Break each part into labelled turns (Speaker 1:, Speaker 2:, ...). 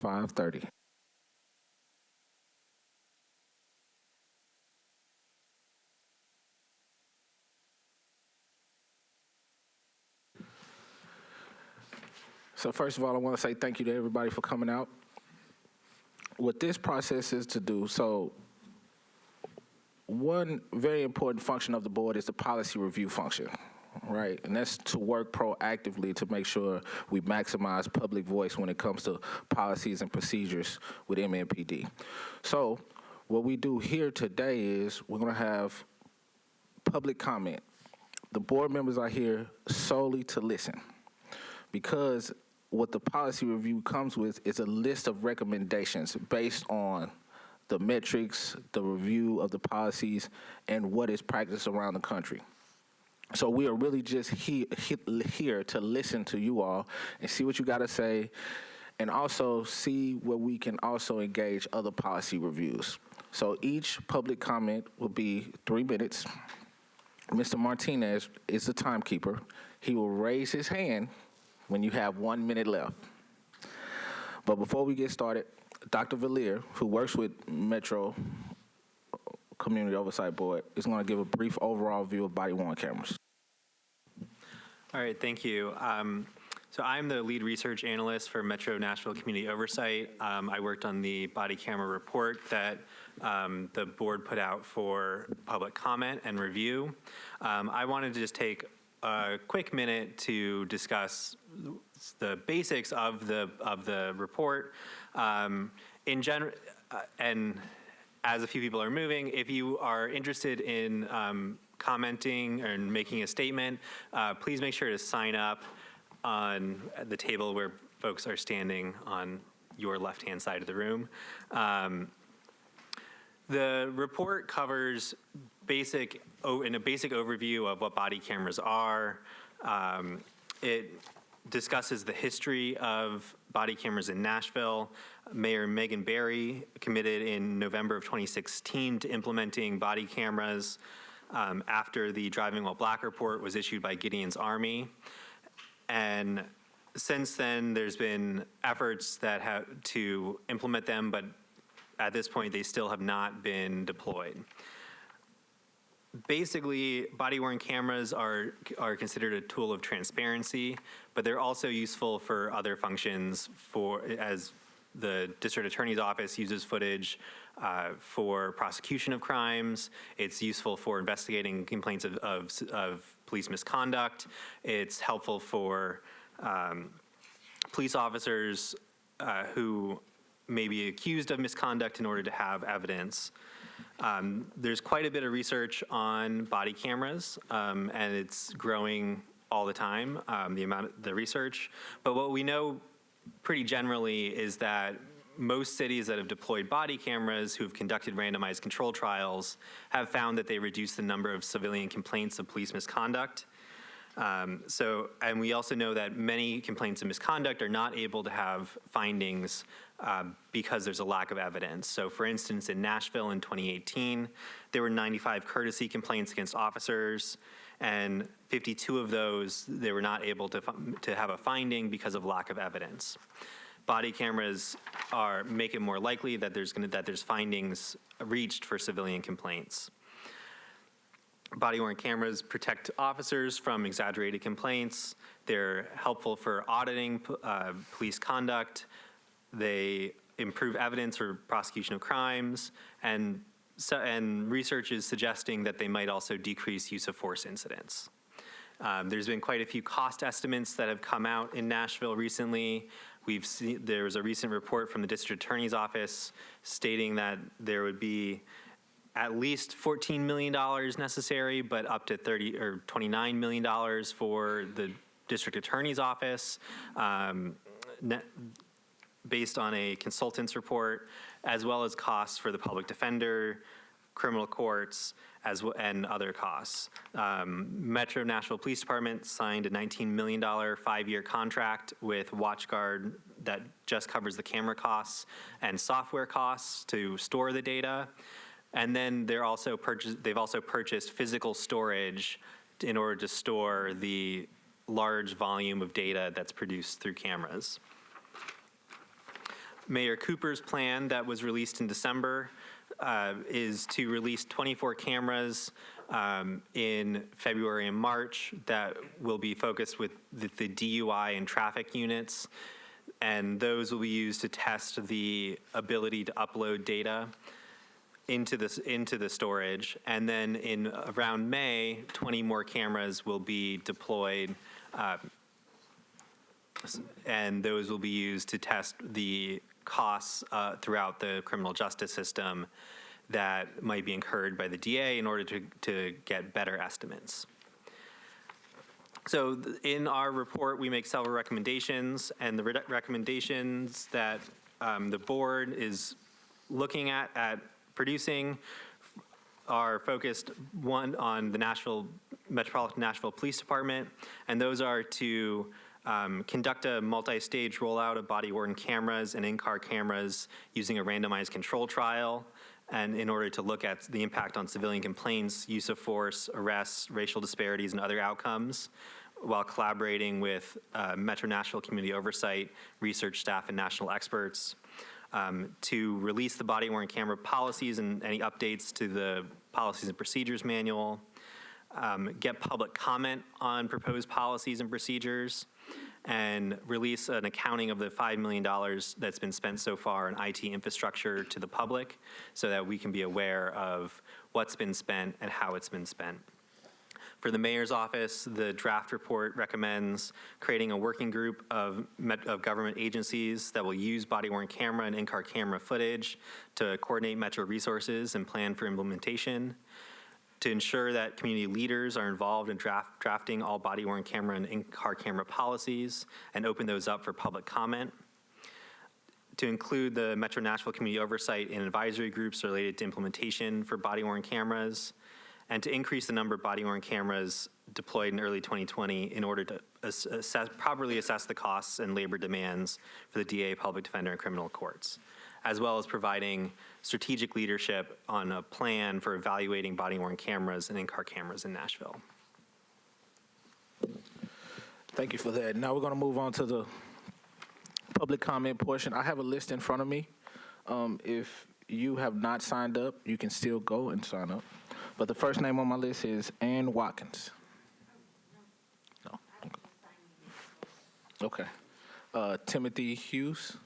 Speaker 1: 5:30. So first of all, I want to say thank you to everybody for coming out. What this process is to do, so one very important function of the board is the policy review function, right? And that's to work proactively to make sure we maximize public voice when it comes to policies and procedures with MNPD. So what we do here today is we're going to have public comment. The board members are here solely to listen, because what the policy review comes with is a list of recommendations based on the metrics, the review of the policies, and what is practiced around the country. So we are really just here to listen to you all and see what you got to say, and also see where we can also engage other policy reviews. So each public comment will be 3 minutes. Mr. Martinez is the timekeeper. He will raise his hand when you have 1 minute left. But before we get started, Dr. Valier, who works with Metro Community Oversight Board, is going to give a brief overall view of body-worn cameras.
Speaker 2: All right, thank you. So I'm the lead research analyst for Metro Nashville Community Oversight. I worked on the body camera report that the board put out for public comment and review. I wanted to just take a quick minute to discuss the basics of the report. In general, and as a few people are moving, if you are interested in commenting and making a statement, please make sure to sign up on the table where folks are standing on your left-hand side of the room. The report covers in a basic overview of what body cameras are. It discusses the history of body cameras in Nashville. Mayor Megan Barry committed in November of 2016 to implementing body cameras after the Driving While Black report was issued by Gideon's Army. And since then, there's been efforts that have to implement them, but at this point, they still have not been deployed. Basically, body-worn cameras are considered a tool of transparency, but they're also useful for other functions, as the district attorney's office uses footage for prosecution of crimes. It's useful for investigating complaints of police misconduct. It's helpful for police officers who may be accused of misconduct in order to have evidence. There's quite a bit of research on body cameras, and it's growing all the time, the research. But what we know pretty generally is that most cities that have deployed body cameras who have conducted randomized control trials have found that they reduce the number of civilian complaints of police misconduct. And we also know that many complaints of misconduct are not able to have findings because there's a lack of evidence. So for instance, in Nashville in 2018, there were 95 courtesy complaints against officers, and 52 of those, they were not able to have a finding because of lack of evidence. Body cameras make it more likely that there's findings reached for civilian complaints. Body-worn cameras protect officers from exaggerated complaints. They're helpful for auditing police conduct. They improve evidence for prosecution of crimes, and research is suggesting that they might also decrease use of force incidents. There's been quite a few cost estimates that have come out in Nashville recently. There was a recent report from the district attorney's office stating that there would be at least $14 million necessary, but up to $29 million for the district attorney's office, based on a consultant's report, as well as costs for the public defender, criminal courts, and other costs. Metro Nashville Police Department signed a $19 million 5-year contract with WatchGuard that just covers the camera costs and software costs to store the data. And then they've also purchased physical storage in order to store the large volume of data that's produced through cameras. Mayor Cooper's plan that was released in December is to release 24 cameras in February and March that will be focused with the DUI and traffic units. And those will be used to test the ability to upload data into the storage. And then in around May, 20 more cameras will be deployed, and those will be used to test the costs throughout the criminal justice system that might be incurred by the DA in order to get better estimates. So in our report, we make several recommendations, and the recommendations that the board is looking at producing are focused, one, on the Metropolitan Nashville Police Department, and those are to conduct a multi-stage rollout of body-worn cameras and in-car cameras using a randomized control trial, and in order to look at the impact on civilian complaints, use of force, arrests, racial disparities, and other outcomes, while collaborating with Metro Nashville Community Oversight, research staff, and national experts, to release the body-worn camera policies and any updates to the policies and procedures manual, get public comment on proposed policies and procedures, and release an accounting of the $5 million that's been spent so far in IT infrastructure to the public so that we can be aware of what's been spent and how it's been spent. For the mayor's office, the draft report recommends creating a working group of government agencies that will use body-worn camera and in-car camera footage to coordinate metro resources and plan for implementation, to ensure that community leaders are involved in drafting all body-worn camera and in-car camera policies and open those up for public comment, to include the Metro Nashville Community Oversight and advisory groups related to implementation for body-worn cameras, and to increase the number of body-worn cameras deployed in early 2020 in order to properly assess the costs and labor demands for the DA, public defender, and criminal courts, as well as providing strategic leadership on a plan for evaluating body-worn cameras and in-car cameras in Nashville.
Speaker 1: Thank you for that. Now we're going to move on to the public comment portion. I have a list in front of me. If you have not signed up, you can still go and sign up. But the first name on my list is Ann Watkins. No. Okay. Timothy Hughes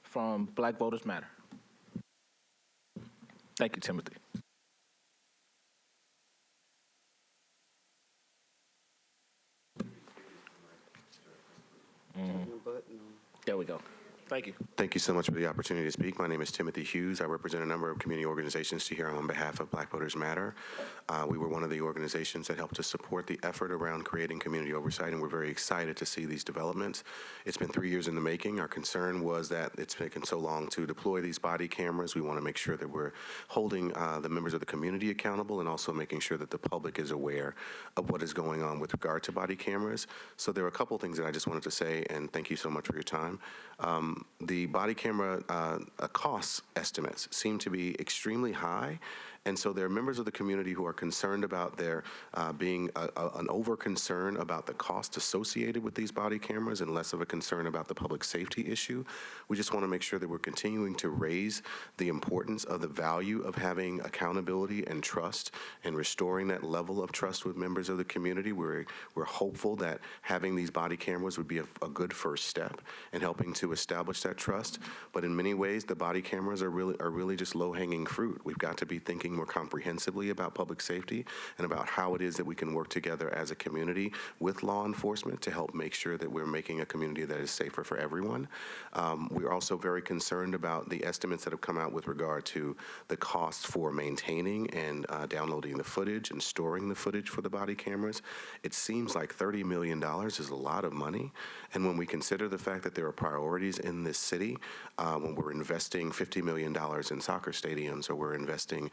Speaker 1: from Black Voters Matter. Thank you, Timothy. There we go. Thank you.
Speaker 3: Thank you so much for the opportunity to speak. My name is Timothy Hughes. I represent a number of community organizations here on behalf of Black Voters Matter. We were one of the organizations that helped to support the effort around creating community oversight, and we're very excited to see these developments. It's been 3 years in the making. Our concern was that it's taken so long to deploy these body cameras. We want to make sure that we're holding the members of the community accountable and also making sure that the public is aware of what is going on with regard to body cameras. So there are a couple things that I just wanted to say, and thank you so much for your time. The body camera cost estimates seem to be extremely high, and so there are members of the community who are concerned about there being an over-concern about the cost associated with these body cameras and less of a concern about the public safety issue. We just want to make sure that we're continuing to raise the importance of the value of having accountability and trust and restoring that level of trust with members of the community. We're hopeful that having these body cameras would be a good first step in helping to establish that trust. But in many ways, the body cameras are really just low-hanging fruit. We've got to be thinking more comprehensively about public safety and about how it is that we can work together as a community with law enforcement to help make sure that we're making a community that is safer for everyone. We're also very concerned about the estimates that have come out with regard to the cost for maintaining and downloading the footage and storing the footage for the body cameras. It seems like $30 million is a lot of money, and when we consider the fact that there are priorities in this city, when we're investing $50 million in soccer stadiums or we're investing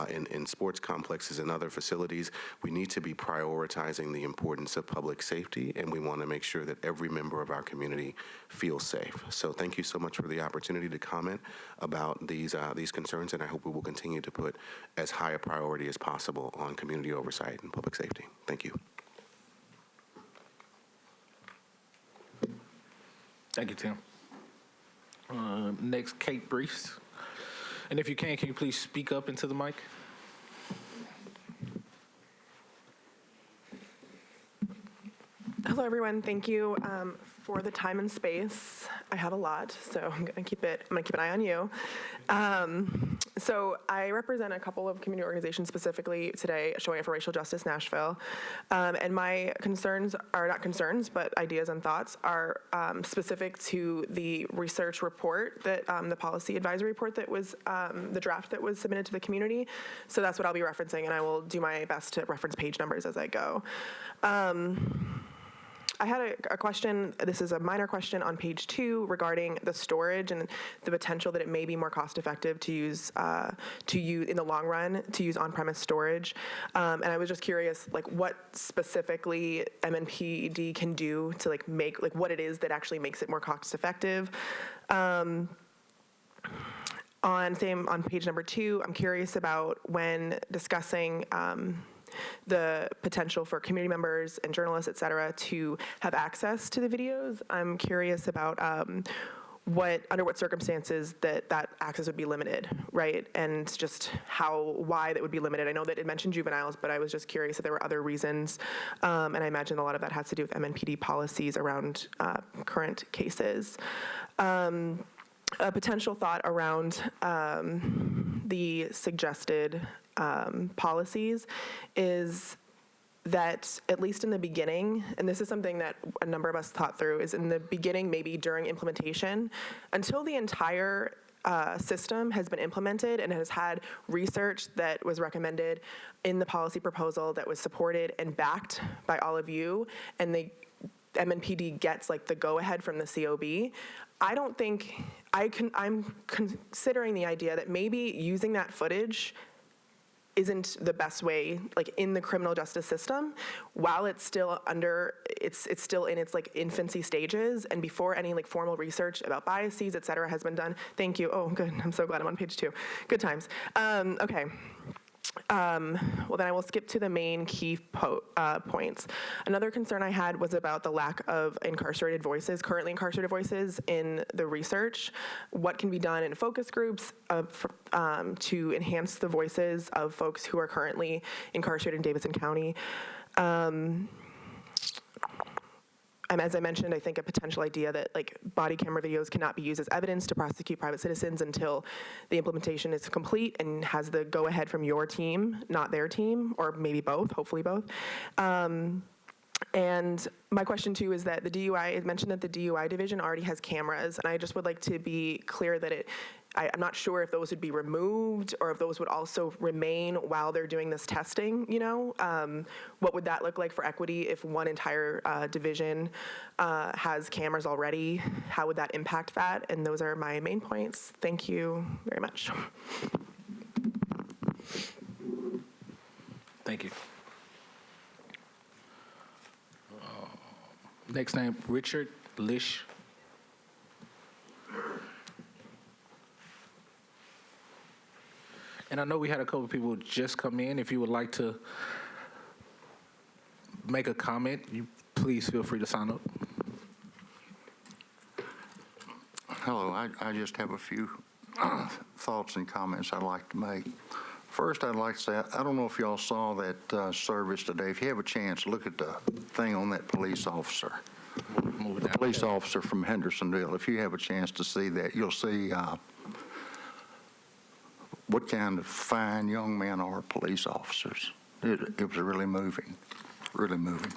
Speaker 3: in sports complexes and other facilities, we need to be prioritizing the importance of public safety, and we want to make sure that every member of our community feels safe. So thank you so much for the opportunity to comment about these concerns, and I hope we will continue to put as high a priority as possible on community oversight and public safety. Thank you.
Speaker 1: Thank you, Tim. Next, Kate Briefs. And if you can you please speak up into the mic?
Speaker 4: Hello, everyone. Thank you for the time and space. I have a lot, so I'm gonna keep an eye on you. So I represent a couple of community organizations specifically today showing up for racial justice Nashville. And my concerns are not concerns, but ideas and thoughts are specific to the research report that the policy advisory report that was the draft that was submitted to the community. So that's what I'll be referencing, and I will do my best to reference page numbers as I go. I had a question, this is a minor question on page 2 regarding the storage and the potential that it may be more cost effective to use in the long run to use on-premise storage. And I was just curious, like what specifically MNPD can do to make what it is that actually makes it more cost effective. On page number 2, I'm curious about when discussing the potential for community members and journalists, et cetera, to have access to the videos. I'm curious about under what circumstances that access would be limited, right? And just why that would be limited. I know that it mentioned juveniles, but I was just curious if there were other reasons. And I imagine a lot of that has to do with MNPD policies around current cases. A potential thought around the suggested policies is that, at least in the beginning, and this is something that a number of us thought through, is in the beginning, maybe during implementation, until the entire system has been implemented and has had research that was recommended in the policy proposal that was supported and backed by all of you, and the MNPD gets the go-ahead from the COB, I don't think, I'm considering the idea that maybe using that footage isn't the best way, in the criminal justice system, while it's still it's still in its infancy stages, and before any formal research about biases, et cetera, has been done. Thank you. Oh, good. I'm so glad I'm on page 2. Good times. Okay. Well, then I will skip to the main key points. Another concern I had was about the lack of currently incarcerated voices in the research. What can be done in focus groups to enhance the voices of folks who are currently incarcerated in Davidson County? As I mentioned, I think a potential idea that body camera videos cannot be used as evidence to prosecute private citizens until the implementation is complete and has the go-ahead from your team, not their team, or maybe both, hopefully both. And my question too is that it mentioned that the DUI division already has cameras, and I just would like to be clear that I'm not sure if those would be removed or if those would also remain while they're doing this testing, what would that look like for equity if one entire division has cameras already? How would that impact that? And those are my main points. Thank you very much.
Speaker 1: Thank you. Next name, Richard Lish. And I know we had a couple of people just come in. If you would like to make a comment, you please feel free to sign up.
Speaker 5: Hello, I just have a few thoughts and comments I'd like to make. First, I'd like to say, I don't know if y'all saw that service today. If you have a chance, look at the thing on that police officer. The police officer from Hendersonville. If you have a chance to see that, you'll see what kind of fine young men are police officers. It was really moving, really moving.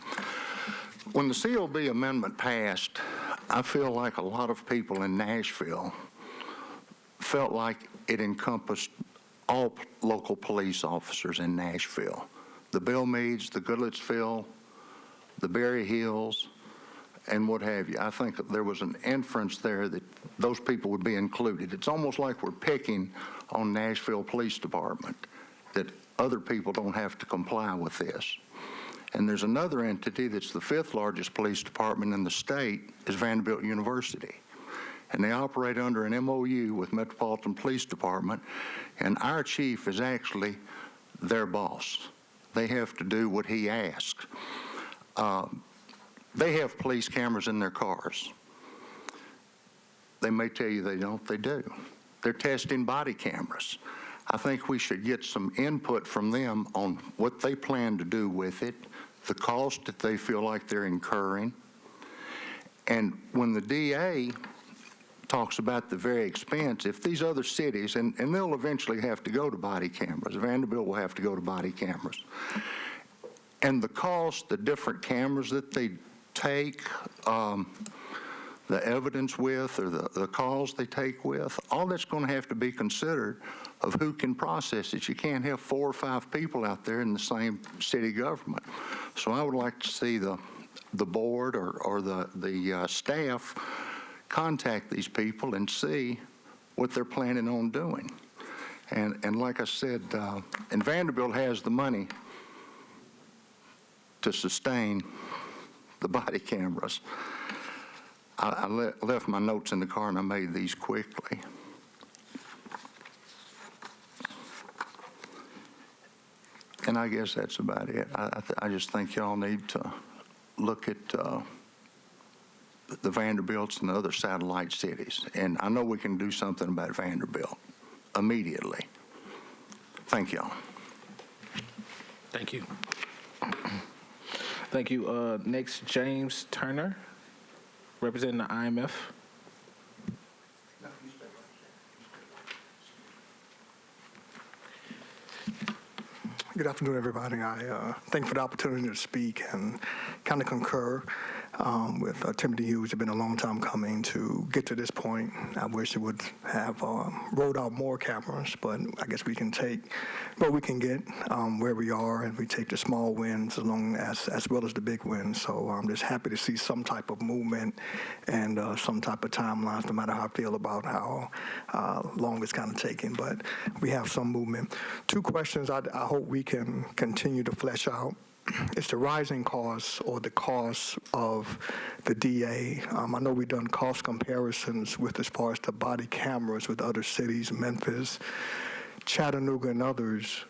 Speaker 5: When the COB amendment passed, I feel like a lot of people in Nashville felt like it encompassed all local police officers in Nashville. The Bellmeads, the Goodlettsville, the Berry Hills, and what have you. I think that there was an inference there that those people would be included. It's almost like we're picking on Nashville Police Department, that other people don't have to comply with this. And there's another entity that's the 5th largest police department in the state, is Vanderbilt University. And they operate under an MOU with Metropolitan Police Department, and our chief is actually their boss. They have to do what he asks. They have police cameras in their cars. They may tell you they don't, they do. They're testing body cameras. I think we should get some input from them on what they plan to do with it, the cost that they feel like they're incurring. And when the DA talks about the very expense, if these other cities, and they'll eventually have to go to body cameras, Vanderbilt will have to go to body cameras, and the cost, the different cameras that they take, the evidence with, or the calls they take with, all that's going to have to be considered of who can process it. You can't have 4 or 5 people out there in the same city government. So I would like to see the board or the staff contact these people and see what they're planning on doing. And like I said, and Vanderbilt has the money to sustain the body cameras. I left my notes in the car and I made these quickly. And I guess that's about it. I just think y'all need to look at the Vanderbilts and the other satellite cities. And I know we can do something about Vanderbilt immediately. Thank y'all.
Speaker 1: Thank you. Thank you. Next, James Turner, representing the IMF.
Speaker 6: Good afternoon, everybody. I thank you for the opportunity to speak and kind of concur with Timothy Hughes. It's been a long time coming to get to this point. I wish it would have rolled out more cameras, but I guess we can take what we can get where we are, and we take the small wins as well as the big wins. So I'm just happy to see some type of movement and some type of timelines, no matter how I feel about how long it's kind of taking. But we have some movement. 2 questions I hope we can continue to flesh out. It's the rising costs or the costs of the DA. I know we've done cost comparisons with as far as the body cameras with other cities, Memphis, Chattanooga, and others.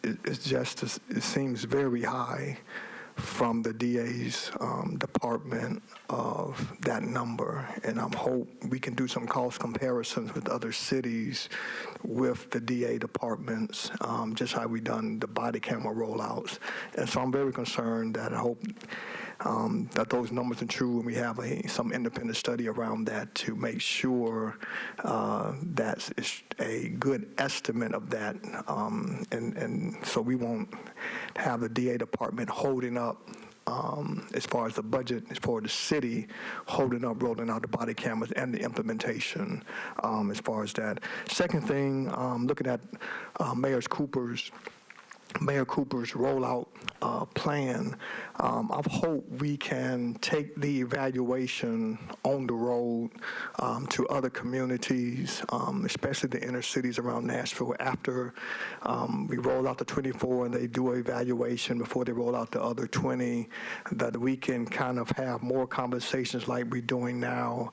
Speaker 6: It seems very high from the DA's department of that number, and I hope we can do some cost comparisons with other cities with the DA departments, just how we done the body camera rollouts. And so I'm very concerned that I hope that those numbers are true, and we have some independent study around that to make sure that's a good estimate of that, and so we won't have the DA department holding up as far as the budget, as far as the city holding up, rolling out the body cameras and the implementation as far as that. Second thing, looking at Mayor Cooper's rollout plan, I hope we can take the evaluation on the road to other communities, especially the inner cities around Nashville, after we roll out the 24 and they do an evaluation before they roll out the other 20, that we can kind of have more conversations like we're doing now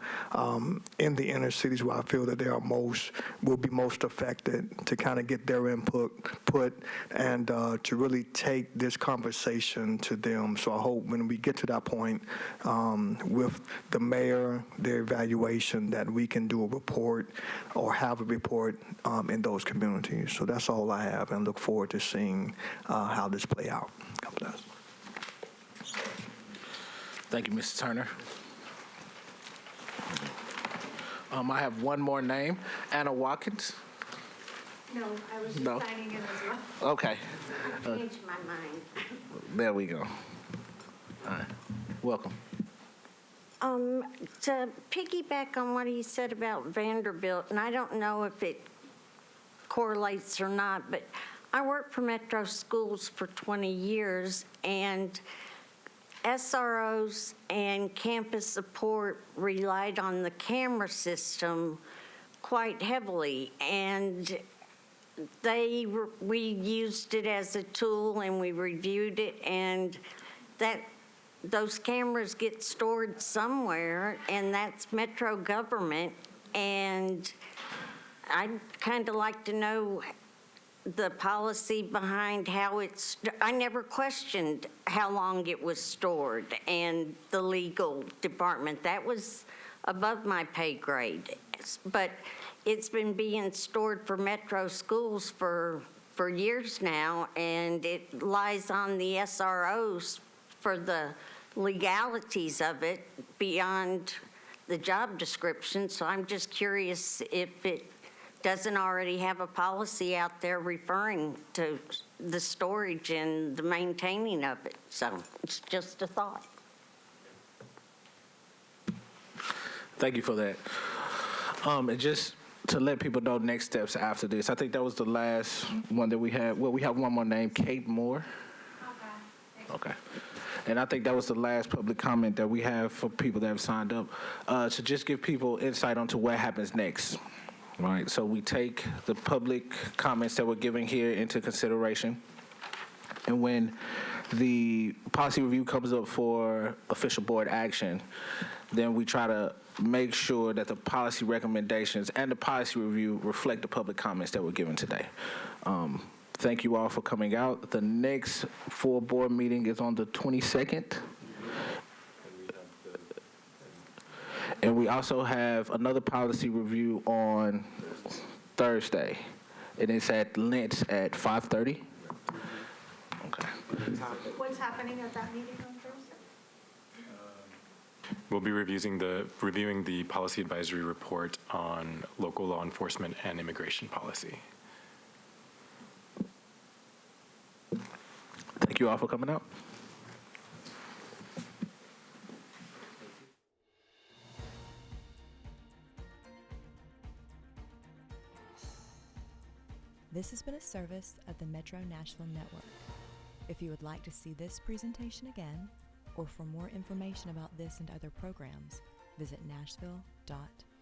Speaker 6: in the inner cities where I feel that they will be most affected, to kind of get their input and to really take this conversation to them. So I hope when we get to that point with the mayor, their evaluation, that we can do a report or have a report in those communities. So that's all I have, and look forward to seeing how this play out. God bless.
Speaker 1: Thank you, Mr. Turner. I have one more name, Anna Watkins.
Speaker 7: No, I was just
Speaker 1: No.
Speaker 7: signing in as well.
Speaker 1: Okay,
Speaker 7: I changed my mind.
Speaker 1: there we go. All right, welcome.
Speaker 7: To piggyback on what he said about Vanderbilt, and I don't know if it correlates or not, but I worked for Metro Schools for 20 years, and SROs and campus support relied on the camera system quite heavily, and we used it as a tool and we reviewed it, and those cameras get stored somewhere, and that's Metro government. And I'd kind of like to know the policy behind how I never questioned how long it was stored, and the legal department. That was above my pay grade. But it's been being stored for Metro schools for years now, and it lies on the SROs for the legalities of it beyond the job description. So I'm just curious if it doesn't already have a policy out there referring to the storage and the maintaining of it. So it's just a thought.
Speaker 1: Thank you for that. And just to let people know next steps after this, I think that was the last one that we had. Well, we have one more name, Kate Moore. Okay. And I think that was the last public comment that we have for people that have signed up, to just give people insight onto what happens next. Right, so we take the public comments that we're giving here into consideration, and when the policy review comes up for official board action, then we try to make sure that the policy recommendations and the policy review reflect the public comments that were given today. Thank you all for coming out. The next full board meeting is on the 22nd. And we also have another policy review on Thursday. And it's at Lentz at 5:30. Okay.
Speaker 8: What's happening at that meeting on Thursday?
Speaker 9: We'll be reviewing the policy advisory report on local law enforcement and immigration policy.
Speaker 1: Thank you all for coming out.
Speaker 10: This has been a service of the Metro Nashville Network. If you would like to see this presentation again, or for more information about this and other programs, visit nashville.org.